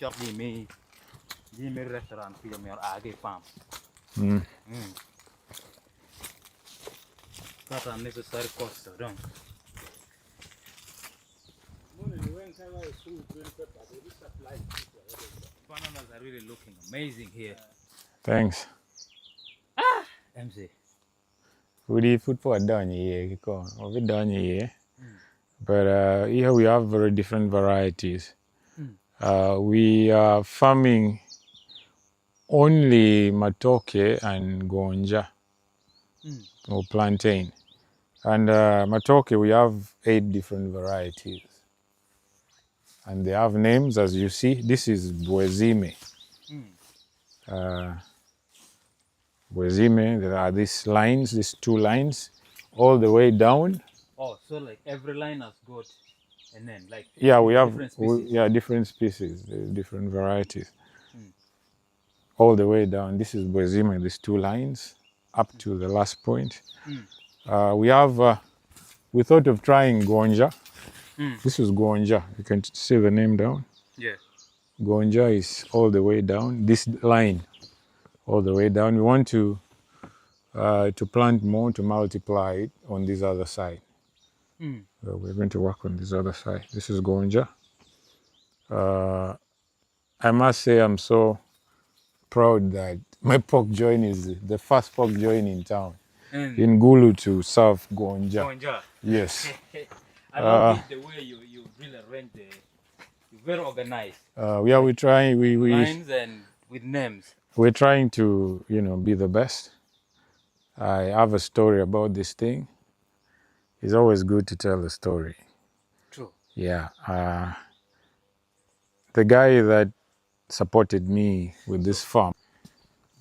chop the restaurant for your age farm. Not unnecessary cost, so don't. Bananas are really looking amazing here. Thanks. MC. We did food for done here, we done here. But here we have very different varieties. We are farming only matoke and gonja or plantain. And matoke, we have 8 different varieties. And they have names, as you see. This is Bwezime. Bwezime, there are these lines, these 2 lines, all the way down. Oh, so like every line has got a name, like we have different species. different species, different varieties. All the way down. This is Bwezime, these 2 lines, up to the last point. We thought of trying Gonja. This is Gonja. You can see the name down. Yeah. Gonja is all the way down. This line, all the way down. We want to plant more, to multiply it on this other side. So we're going to work on this other side. This is Gonja. I must say I'm so proud that my pork joint is the first pork joint in town, in Gulu, to serve Gonja. Gonja. Yes. I love the way you really arrange you're very organized. We're trying. Lines and with names. We're trying to, be the best. I have a story about this thing. It's always good to tell a story. True. Yeah. The guy that supported me with this farm.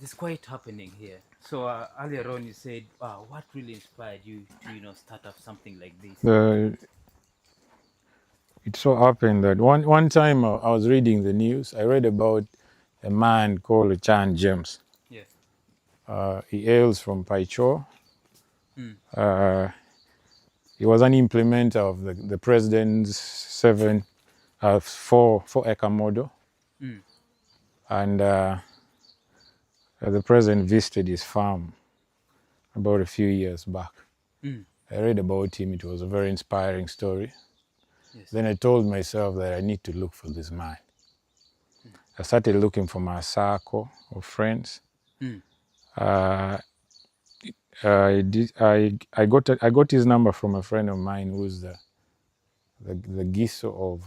This is quite happening here. So earlier on you said, what really inspired you to start up something like this? It so happened that one time I was reading the news. I read about a man called Chan James. Yes. He hails from Paicho. He was an implementer of the president's 4-acre model. And the president visited his farm about a few years back. I read about him. It was a very inspiring story. Yes. Then I told myself that I need to look for this man. I started looking for my circle of friends. I got his number from a friend of mine who's the Giso of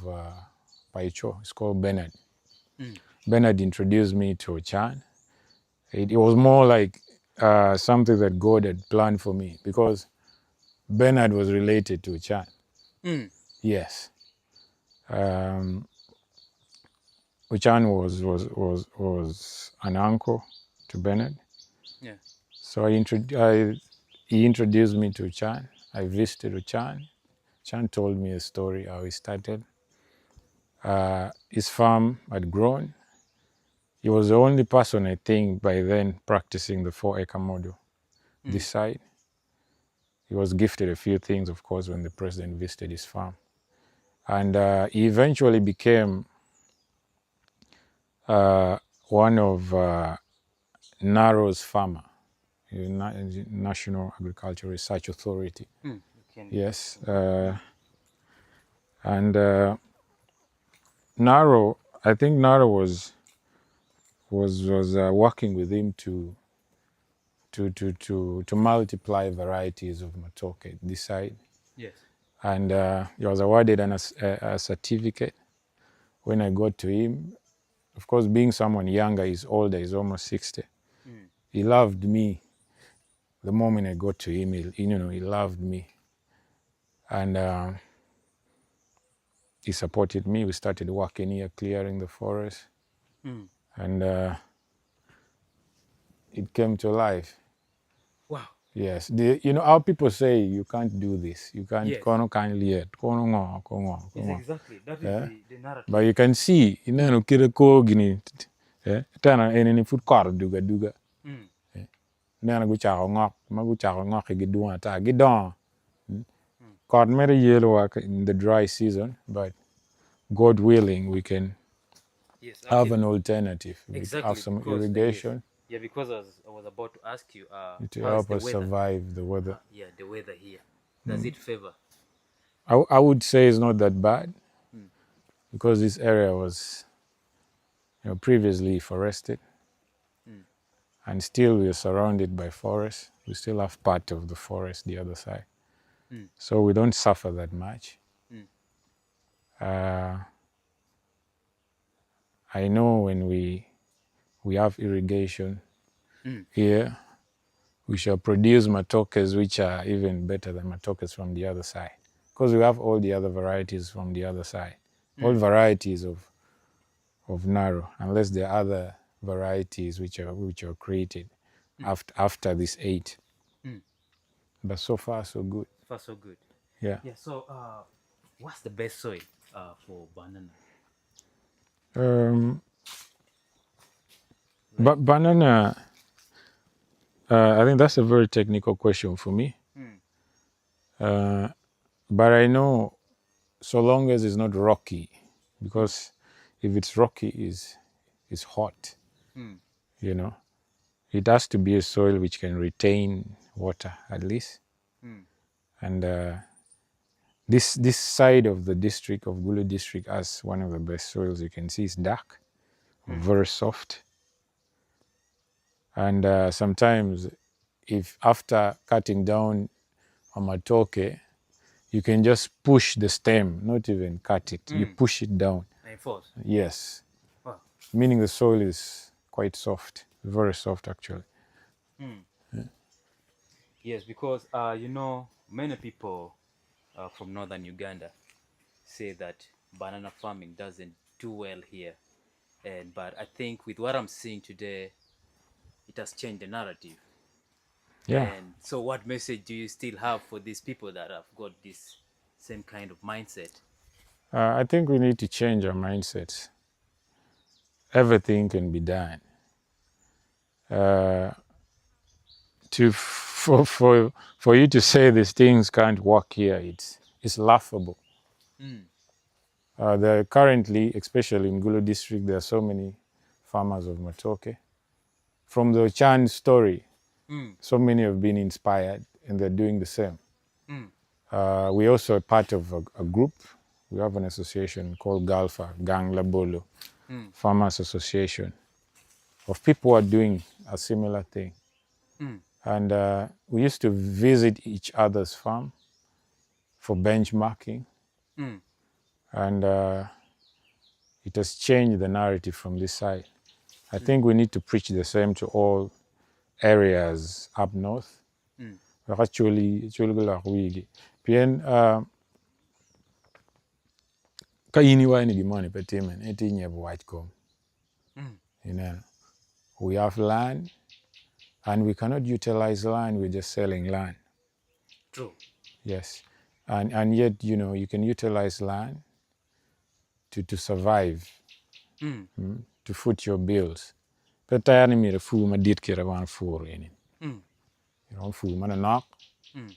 Paicho. It's called Bernard. Bernard introduced me to Chan. It was more like something that God had planned for me, because Bernard was related to Chan. Yes. Chan was an uncle to Bernard. Yeah. So he introduced me to Chan. I visited Chan. Chan told me a story how he started. His farm had grown. He was the only person, I think, by then practicing the 4-acre model this side. He was gifted a few things, of course, when the president visited his farm. And he eventually became one of NARO's farmer, National Agricultural Research Authority. Yes. And NARO, I think NARO was working with him to multiply varieties of matoke this side. Yes. And he was awarded a certificate. When I got to him, of course, being someone younger, he's older, he's almost 60. He loved me. The moment I got to him, he loved me. And he supported me. We started working here, clearing the forest. And it came to life. Wow. Yes. How people say you can't do this. You can't. Yes. Yes. Exactly. That is the narrative. But you can see, tana any food car duga. Nana go chao ngok, magu chao ngok gidua ta gidon. God made a yellow in the dry season, but God willing, we can Yes, have actually, an alternative. We have exactly some because yes, irrigation yeah, because I was about to ask you, to how's help the us weather? survive the weather. Yeah, the weather here. Does it favor? I would say it's not that bad Mm, because this area was previously forested, mm, and still we are surrounded by forest. We still have part of the forest the other side, mm, so we don't suffer that much. mm, Uh, I know when we have irrigation mm, here, we shall produce matokes which are even better than matokes from the other side, because we have all the other varieties from the other side, all mm, varieties of narrow, unless there are other varieties which are created mm, after this 8. mm. But so far so good. So far, so good. Yeah. Yeah. So, what's the best soil for banana? Um, Like, but banana, I think that's a very technical question for me. mm, Uh, but I know so long as it's not rocky, mm, because if it's rocky, is hot, mm, you know. It has to be a soil which can retain water at least. mm, And this side of the district of Gulu district has one of the best soils. You can see it's dark, mm, very soft. And sometimes, if after cutting down a matoke, you can just push the stem, not even cut it. You mm. push it down. And force. Yes, Wow. meaning the soil is quite soft, very soft actually. Mm. Yes, because many people from northern Uganda say that banana farming doesn't do well here, and but I think with what I'm seeing today, it has changed the narrative. Yeah, And so, what message do you still have for these people that have got this same kind of mindset? I think we need to change our mindsets. Everything can be done. Uh, for you to say these things can't work here, it's laughable. Mm, There currently, especially in Gulu district, there are so many farmers of matoke. From the Chan story, mm, so many have been inspired and they're doing the same. mm, We also are part of a group. We have an association called GALFA, Gang Labolo, mm, Farmers Association, of people who are doing a similar thing. mm, And we used to visit each other's farm for benchmarking. mm, And it has changed the narrative from this side. I mm, think we need to preach the same to all areas up north. mm, Actually, Pien ka ini wa ni gimoni petimen eti nye white com. mm. You know, we have land and we cannot utilize land. We're just selling land. True. Yes, and yet you can utilize land to survive, Mm, to foot your bills. But I am a fool. My did care about four in it. mm, Fool man a knock mm,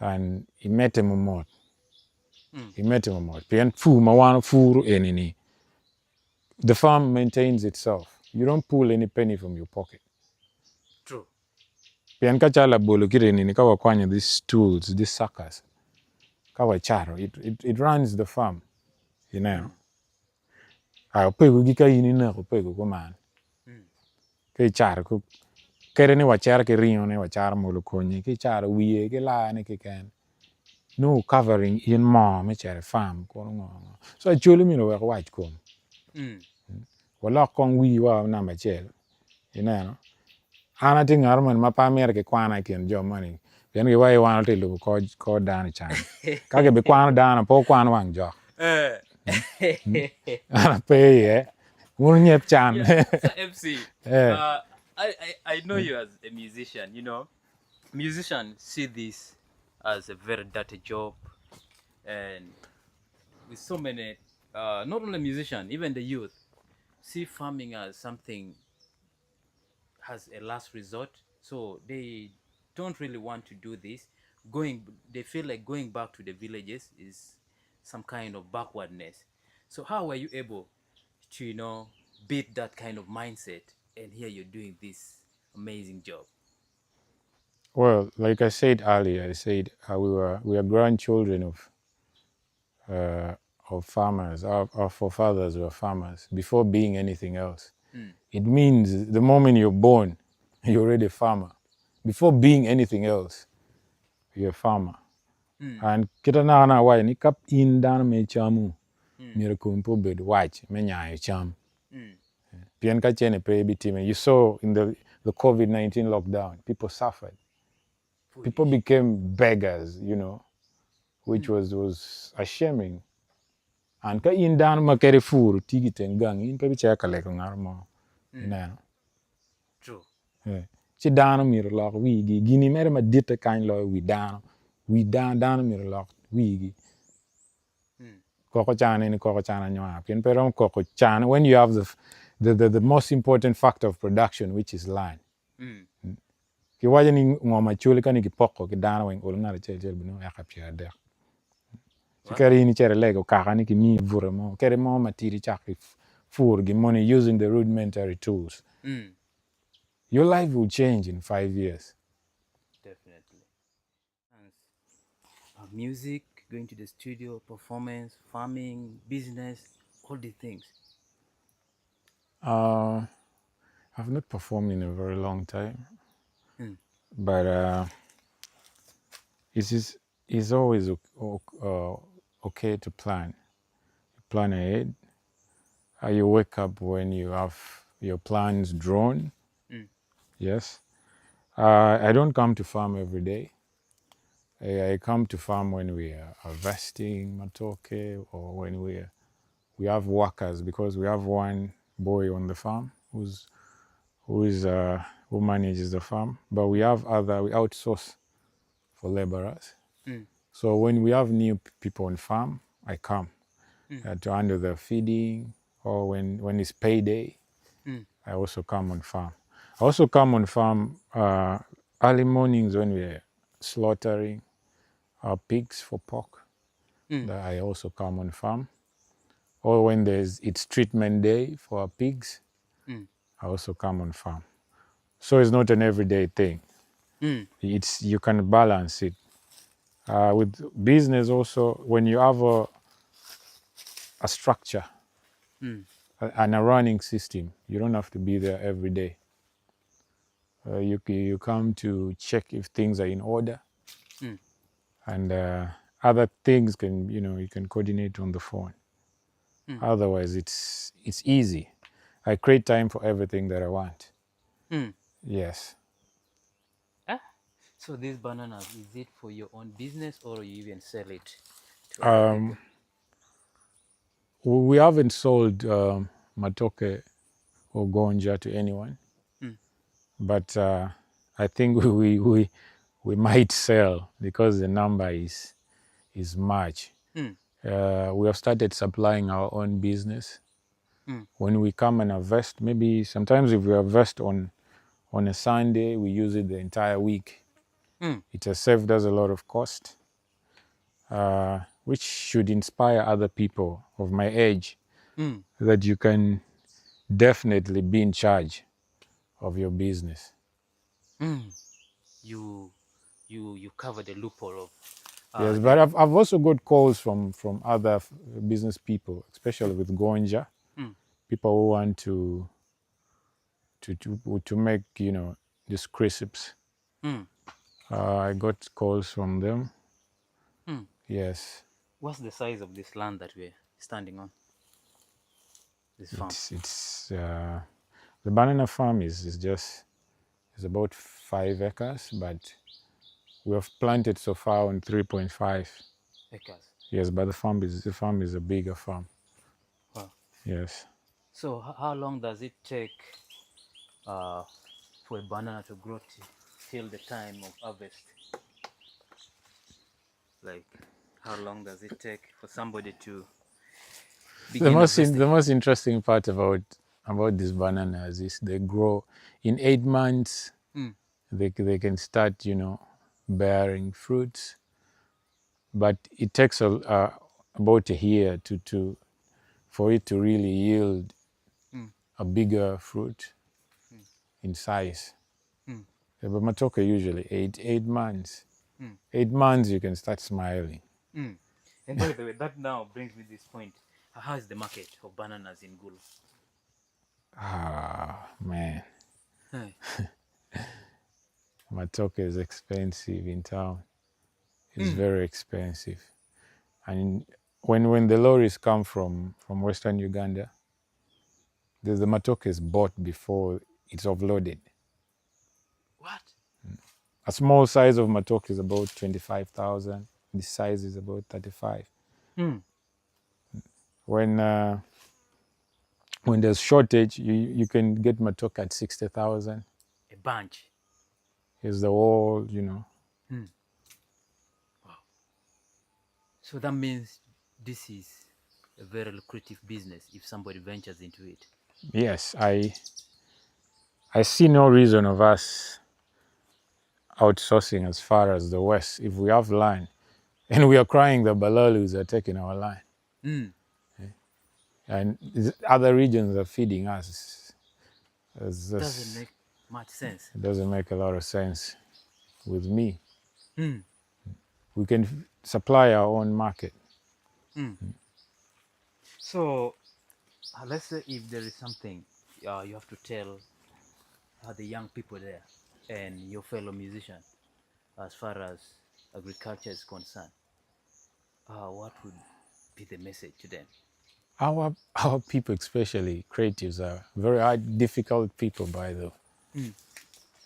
and he met him a mod. mm. He met him a mod. Pien fool ma wan fool in it. The farm maintains itself. You don't pull any penny from your pocket. True. Pian ka chala bolo kire nini kawa kwanya these tools, these suckers. Kawa charo. It runs the farm, you know. Mm, A pego gika yini na ko pego ko man. mm, Ke charo ko kere ni wachar ke rinyo ne wachar molo konyi. Ke charo wiye ke la ne ke ken. No covering in mom me chere farm ko ngo. So I chulu mi no wa white kom. mm. Wala kong wi wa na ma chel. You know. Ana ti ngar man ma pa mer ke kwana ken jo mani. Pian ke wai wan te lu ko dan chan. Ka ke be kwana dan po kwana wang jo. Eh. Ana pe ye. Mun nyep chan. Yeah, so MC, Eh. I know you as a musician. Musicians see this as a very dirty job, and with so many, not only musicians, even the youth see farming as something has a last resort. So they don't really want to do this. They feel like going back to the villages is some kind of backwardness. So how were you able to beat that kind of mindset, and here you're doing this amazing job? Well, like I said earlier, I said we are grandchildren uh, of farmers. Our forefathers were farmers before being anything else. It means the moment you're born, you're already a farmer. Before being anything else, you're a farmer. And kita na wai ni kap in dan me chamu. Mira kumpo bed watch me nya cham. Pian ka chene pre bitime. You saw in the COVID-19 lockdown, people suffered. People became beggars, you know, which was shaming. And ka in dan ma kere furu tigi tengang in ka bicha ka leko ngar mo. True. Ci dano mir lok wigi gini mere ma dita kan lo wi dano mir lok wigi koko chana ni koko chana nywa pien pero koko chana when you have the most important factor of production, which is land. Ki waje ni ngoma chuli kan ki poko ki dano wen ol ngara chel bino ya kapia de ci kari ni chere lego kaka ni ki mi vure mo kere mo matiri chakri fur gi money using the rudimentary tools. Your life will change in 5 years. Definitely. And music, going to the studio, performance, farming, business, all the things. I've not performed in a very long time, but it's always okay to plan. Plan ahead. You wake up when you have your plans drawn. Yes. I don't come to farm every day. I come to farm when we are harvesting matoke or when we have workers, because we have one boy on the farm who manages the farm, but we outsource for laborers. So when we have new people on farm, I come to handle the feeding, or when it's payday, I also come on farm. I also come on farm early mornings when we're slaughtering our pigs for pork. I also come on farm. Or when it's treatment day for our pigs, I also come on farm. So it's not an everyday thing. You can balance it. With business also, when you have a structure and a running system, you don't have to be there every day. You come to check if things are in order, and other things you can coordinate on the phone. Otherwise, it's easy. I create time for everything that I want. Yes. So these bananas, is it for your own business or you even sell it to other people? We haven't sold matoke or gonja to anyone, but I think we might sell because the number is much. We have started supplying our own business. When we come and harvest, maybe sometimes if we harvest on a Sunday, we use it the entire week. It has saved us a lot of cost, which should inspire other people of my age that you can definitely be in charge of your business. You cover the loophole of Yes, but I've also got calls from other business people, especially with Gonja, people who want to make these crisps. I got calls from them. Yes. What's the size of this land that we're standing on? This farm. It's the banana farm is about 5 acres, but we have planted so far on 3.5 acres. Yes, but the farm is a bigger farm. Wow. Yes. So how long does it take for a banana to grow till the time of harvest? Like, how long does it take for somebody to begin harvesting? The most interesting part about these bananas is they grow in 8 months. They can start, bearing fruits, but it takes about a year for it to really yield a bigger fruit in size. Mm. But matoke usually 8 months. Mm. 8 months you can start smiling. Mm. And by the way, that now brings me this point. How is the market of bananas in Gulu? Ah, man, Hey. matoke is expensive in town. It's Mm. very expensive. And when the lorries come from Western Uganda, the matoke is bought before it's offloaded. What? A small size of matoke is about 25,000. This size is about 35. Mm. When when there's shortage, you can get matoke at 60,000. A bunch. Is the whole, you know. Mm. Wow. So that means this is a very lucrative business if somebody ventures into it. Yes, I see no reason of us outsourcing as far as the West if we have land. And we are crying the Balalus are taking our land. Mm. And other regions are feeding us. Doesn't make much sense. It doesn't make a lot of sense with me. Mm. We can supply our own market. Mm. So let's say if there is something you have to tell the young people there and your fellow musicians as far as agriculture is concerned, what would be the message to them? Our people, especially creatives, are very hard, difficult people. By the way, Mm.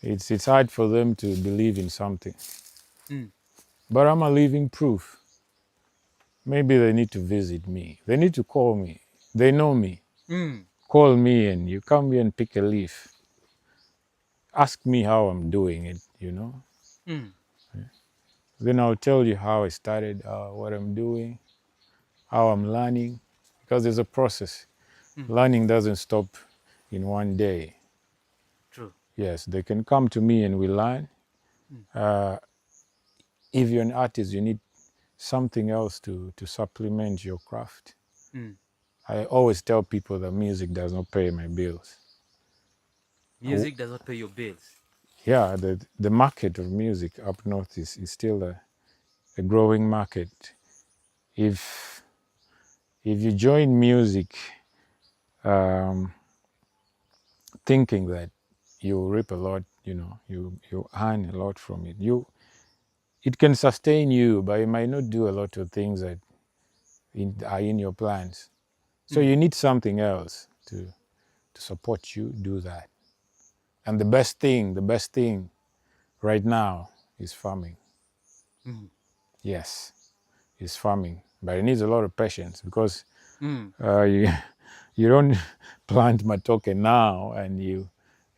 it's hard for them to believe in something. Mm. But I'm a living proof. Maybe they need to visit me. They need to call me. They know me. Mm. Call me and you come here and pick a leaf. Ask me how I'm doing it, you know. Mm. Then I'll tell you how I started, what I'm doing, how I'm learning, because there's a process. Mm. Learning doesn't stop in one day. True. Yes, they can come to me and we learn. Mm. If you're an artist, you need something else to supplement your craft. Mm. I always tell people that music does not pay my bills. Music does not pay your bills. Yeah, the market of music up north is still a growing market. If you join music um, thinking that you reap a lot, you know, you earn a lot from it. It can sustain you, but it might not do a lot of things that are in your plans. So Mm. you need something else to support you do that. And the best thing right now is farming. Mm. Yes, is farming, but it needs a lot of patience because Mm. you you don't plant matoke now and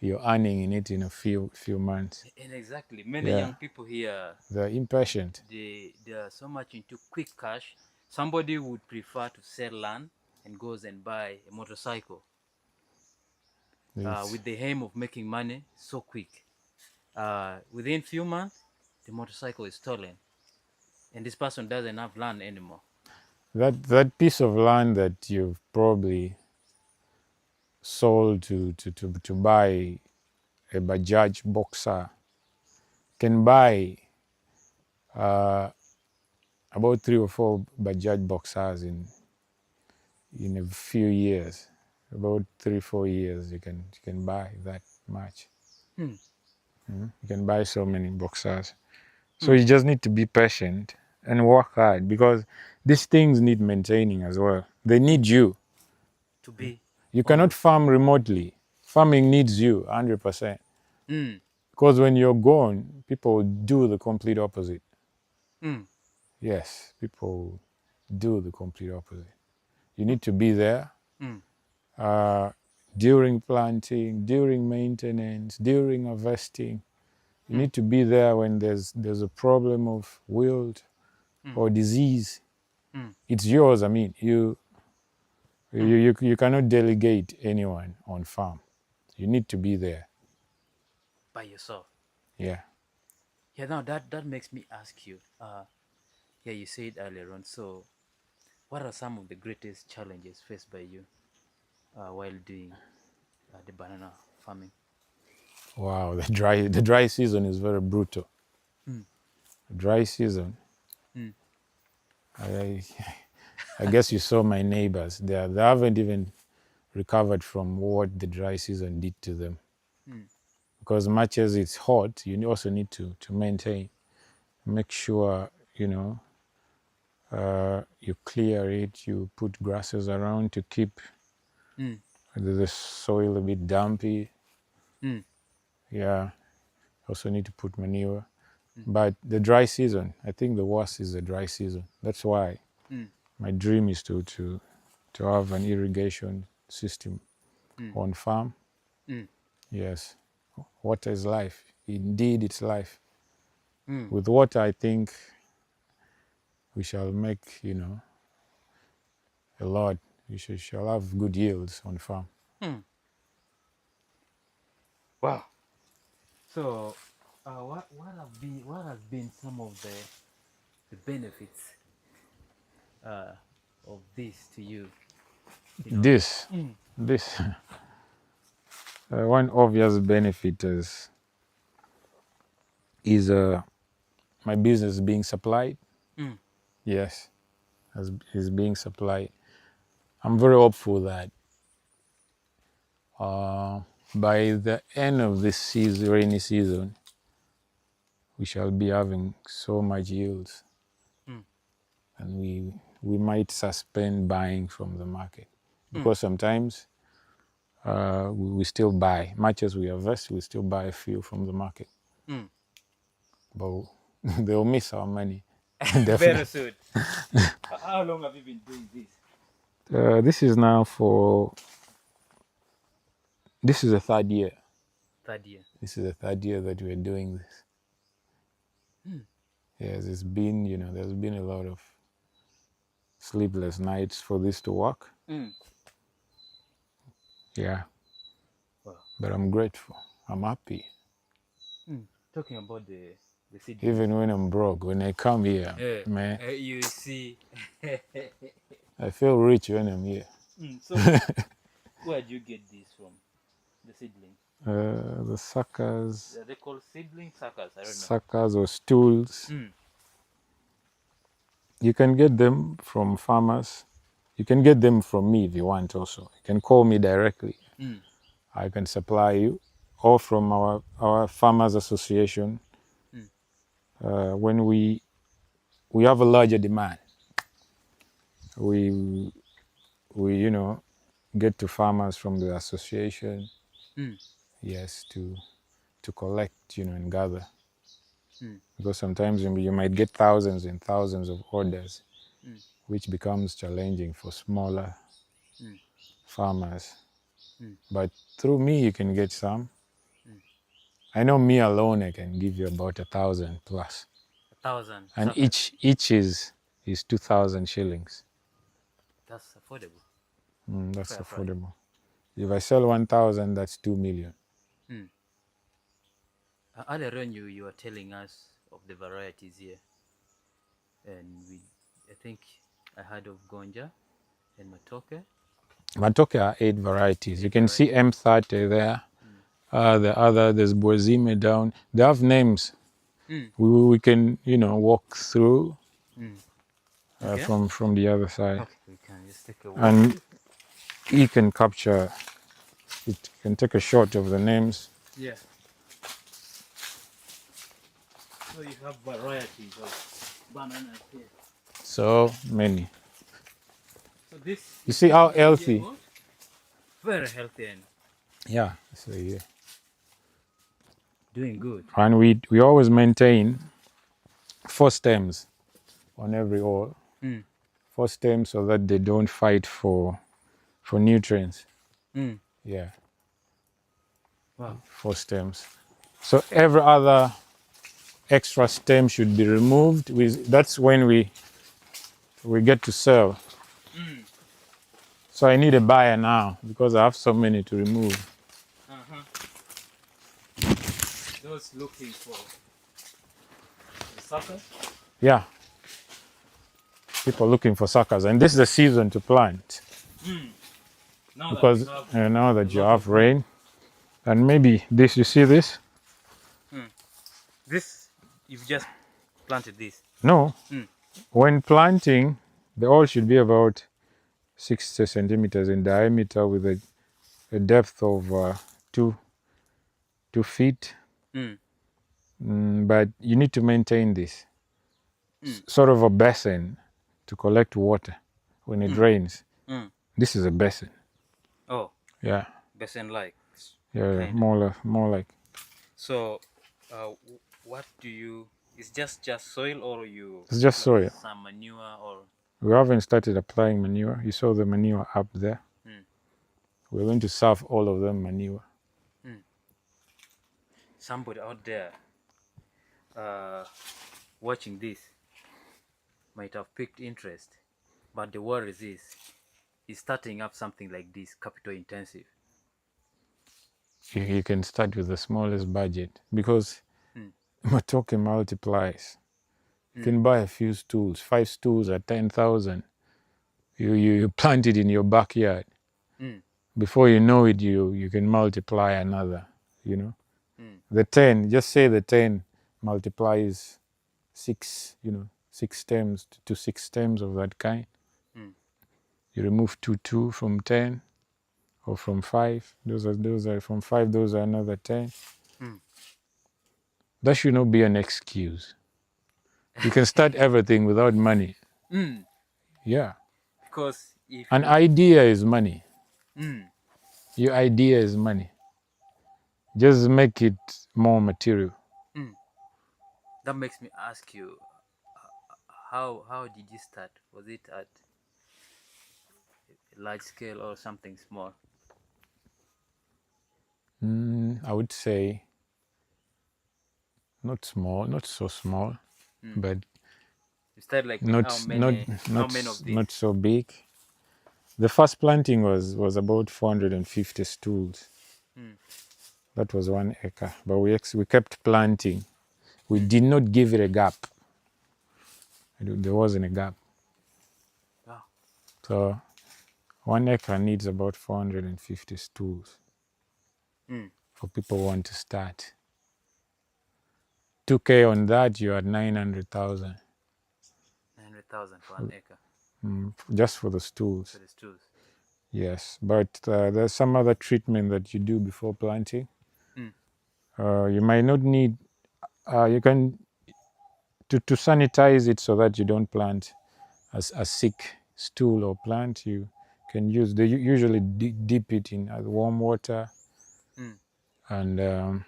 you're earning in it in a few months. And exactly, many Yeah, young people here, they're impatient. they are so much into quick cash. Somebody would prefer to sell land and goes and buy a motorcycle It's, with the aim of making money so quick. Within few months, the motorcycle is stolen, and this person doesn't have land anymore. that piece of land that you've probably sold to buy a Bajaj Boxer can buy uh, about 3 or 4 Bajaj Boxers in a few years. About 3 4 years, you can buy that much. Hmm. You can buy so many Boxers. So Hmm. you just need to be patient and work hard because these things need maintaining as well. They need you. To be You cannot on. farm remotely. Farming needs you 100%. Hmm. Because when you're gone, people do the complete opposite. Hmm. Yes, people do the complete opposite. You need to be there Hmm. uh, during planting, during maintenance, during harvesting. You Hmm. need to be there when there's a problem of wilt Hmm. or disease. Hmm. It's yours. I mean, Hmm. you cannot delegate anyone on farm. You need to be there. By yourself. Yeah. Yeah. Now that makes me ask you. Yeah, you said earlier on. So, what are some of the greatest challenges faced by you while doing the banana farming? Wow, the dry season is very brutal. Mm. Dry season. Mm. I guess you saw my neighbors. They haven't even recovered from what the dry season did to them. Mm. Because much as it's hot, you also need to maintain, make sure, you clear it, you put grasses around to keep Mm. the soil a bit dampy. Mm. Yeah, also need to put manure. Mm. But the dry season, I think the worst is the dry season. That's why Mm. my dream is to have an irrigation system Mm. on farm. Mm. Yes, water is life. Indeed, it's life. Mm. With water, I think we shall make, a lot. We shall have good yields on farm. Mm. Wow. So, what has been some of the benefits of this to you? This, Mm. this, one obvious benefit is my business being supplied. Mm. Yes, is being supplied. I'm very hopeful that by the end of this season, rainy season, we shall be having so much yields, Mm. and we might suspend buying from the market, Mm. because sometimes we still buy, much as we harvest, we still buy a few from the market, Mm. but they'll miss our money. Very Definitely. soon. How long have you been doing this? This is now this is the third year. Third year. This is the third year that we're doing this. Mm. Yes, it's been, there's been a lot of sleepless nights for this to work. Mm. Yeah. Wow. But I'm grateful. I'm happy. Mm. Talking about the seedlings. Even when I'm broke, when I come here, man, you see. I feel rich when I'm here. So, where do you get this from? The seedlings? The suckers, Are they called seedling suckers? I don't know. suckers or stools. Mm. You can get them from farmers. You can get them from me if you want also. You can call me directly. Mm. I can supply you, or from our farmers association. Mm. When we have a larger demand, we get to farmers from the association. Mm. Yes, to collect, and gather. Mm. Because sometimes you might get thousands and thousands of orders, Mm. which becomes challenging for smaller Mm. farmers. Mm. But through me, you can get some. Mm. I know me alone, I can give you about 1,000 plus. 1,000. And suckers. each is 2,000 shillings. That's affordable. That's Fair price. affordable. If I sell 1,000, that's 2 million. Mm. Earlier on, you were telling us of the varieties here, and I think I heard of Gonja and Matoke. Matoke are 8 varieties. You can see M30 there. There's Bozime down. They have names. Mm. We can, walk through Mm. Okay. from the other side. Okay, we can just take a walk. And he can capture, it can take a shot of the names. Yeah. So you have varieties of bananas here. So many. So this. You see how healthy? Very healthy and Yeah. So yeah. doing good. And we always maintain 4 stems on every hole. Mm. 4 stems so that they don't fight for nutrients. Mm. Yeah. Wow. 4 stems. So every other extra stem should be removed. That's when we get to sell. Mm. So I need a buyer now because I have so many to remove. Uh-huh. Those looking for the suckers? Yeah. People looking for suckers. And this is the season to plant. Mm. Now that because we have now that you lot of have rain, and maybe this, you see this? this, you've just planted this. No, Mm. when planting, the hole should be about 60 centimeters in diameter with a depth of 2 feet. But you need to maintain this sort of a basin to collect water when it rains. This is a basin. Oh, Yeah, basin like. yeah, Kinda. more like. So, what do you? It's just soil, or you? It's just apply soil. some manure, or We haven't started applying manure. You saw the manure up there. We're going to serve all of them manure. somebody out there watching this might have picked interest, but the worry is starting up something like this, capital intensive. You can start with the smallest budget because Matoke multiplies. You can buy a few stools, 5 stools at 10,000. You plant it in your backyard. Before you know it, you can multiply another, you know. The 10, just say the 10 multiplies 6, 6 stems to 6 stems of that kind. You remove 2 from 10 or from 5. Those are from 5, those are another 10. That should not be an excuse. You can start everything without money. Yeah. Because if An you, idea is money. Your idea is money. Just make it more material. that makes me ask you, how did you start? Was it at a large scale or something small? I would say not small, not so small, but You started like with not how many of these? not so big. The first planting was about 450 stools. That was 1 acre, but we kept planting. We did not give it a gap. There wasn't a gap. Wow. So 1 acre needs about 450 stools for people who want to start. 2K on that, you're at 900,000 900,000 for an acre just for the stools. for the stools. Yes, but there's some other treatment that you do before planting. You might not need. You can to sanitize it so that you don't plant a sick stool or plant. You can use. They usually dip it in warm water, and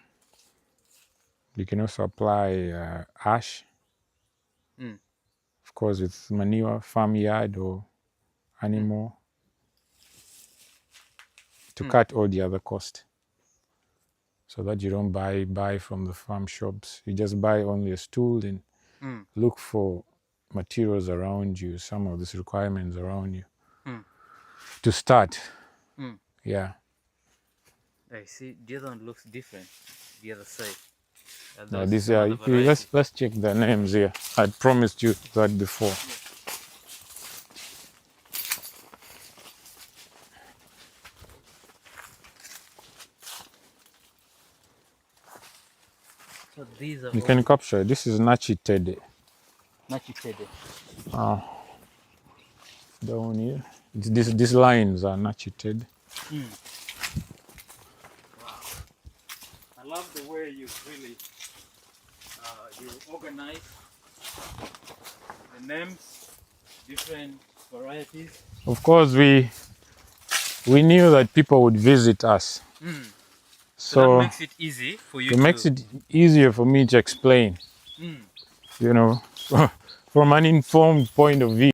you can also apply ash. Of course, with manure, farmyard or animal, to cut all the other cost, so that you don't buy from the farm shops. You just buy only a stool and look for materials around you, some of these requirements around you to start. Yeah. I see. The other one looks different. The other side. And Now there's this another variety. let's check the names here. I promised you that before. So these are You can capture. This is Nachi Tede. Nachitede. Down here. These lines are Nachi Tede. I love the way you really you organize the names, different varieties. Of course, we knew that people would visit us. So that makes it easy for you. It makes it easier for me to explain. You know, from an informed point of view.